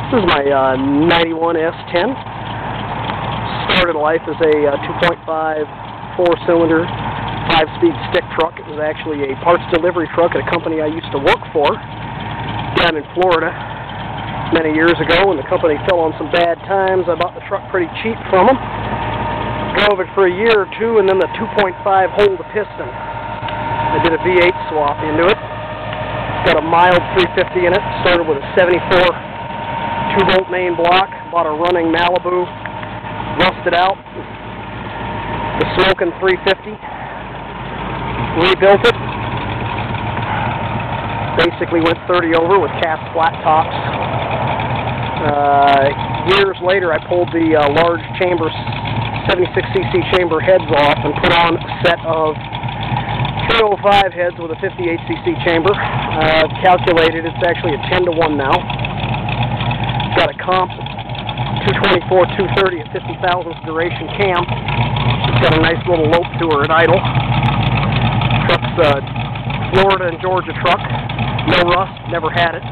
This is my 91 S10. Started life as a 2.5 4-cylinder 5-speed stick truck. It was actually a parts delivery truck at a company I used to work for down in Florida many years ago. When the company fell on some bad times, I bought the truck pretty cheap from them. Drove it for a year or two, and then the 2.5 holed the piston. I did a V8 swap into it. Got a mild 350 in it. Started with a 74 2-volt main block. Bought a running Malibu. Rusted out. The smoking 350. Rebuilt it. Basically went 30 over with cast flat tops. Years later, I pulled the large chamber 76cc chamber heads off and put on a set of 305 heads with a 58cc chamber. Calculated it's actually a 10-to-1 now. Got a comp 224 230 at 50 thousandths duration cam. It's got a nice little lope to her at idle. Truck's a Florida and Georgia truck. No rust, never had it.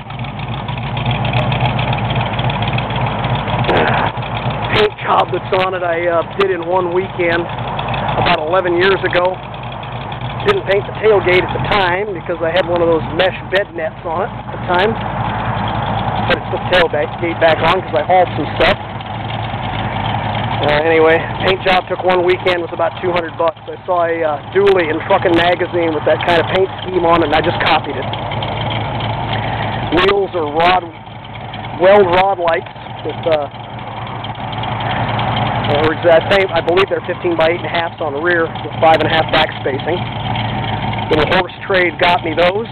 Paint job that's on it I did in one weekend about 11 years ago. Didn't paint the tailgate at the time because I had one of those mesh bed nets on it at the time. But it's put the tailgate back on because I hauled some stuff. Anyway, paint job took one weekend, was about $200. I saw a dually in Truckin' Magazine with that kind of paint scheme on it, and I just copied it. Wheels are weld rod lights with I believe they're 15 by 8.5 on the rear with 5.5 back spacing. Little horse trade got me those.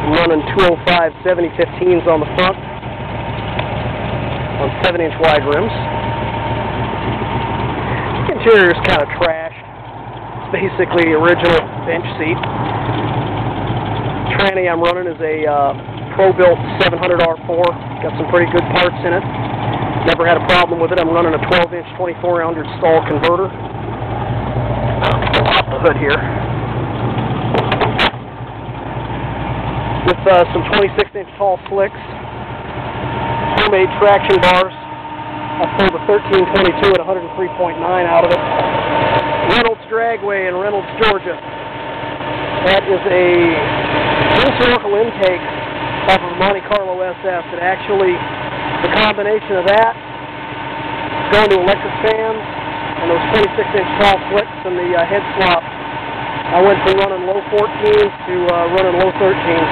I'm running 205 7015s on the front on 7-inch wide rims. The interior is kind of trashed. It's basically the original bench seat. Tranny I'm running is a Pro-built 700R4. Got some pretty good parts in it. Never had a problem with it. I'm running a 12-inch 2400 stall converter. Off the hood here. With some 26-inch tall slicks. Homemade traction bars. I pulled a 1322 at 103.9 out of it. Reynolds Dragway in Reynolds, Georgia. That is a historical intake off of Monte Carlo SF. It actually, the combination of that, going to electric fans, and those 26-inch tall slicks and the head swap, I went from running low 14s to running low 13s.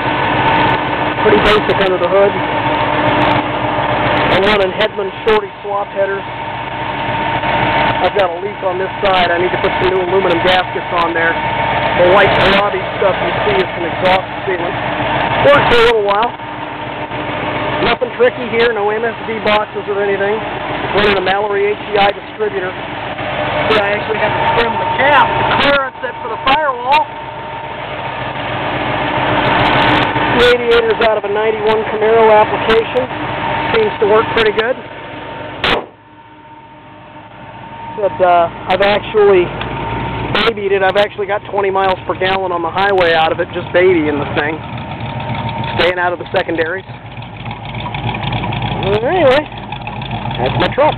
Pretty basic under the hood. I'm running Hedman Shorty swap headers. I've got a leak on this side. I need to put some new aluminum gaskets on there. The white lobby stuff you see is some exhaust sealant. Worked for a little while. Nothing tricky here, no MSD boxes or anything. Running a Mallory HEI distributor. So I actually have to trim the cap, the clearance set for the firewall. The radiator's out of a 91 Camaro application. Seems to work pretty good. But I've actually babied it. I've actually got 20 miles per gallon on the highway out of it, just babying the thing. Staying out of the secondaries. Anyway, that's my truck.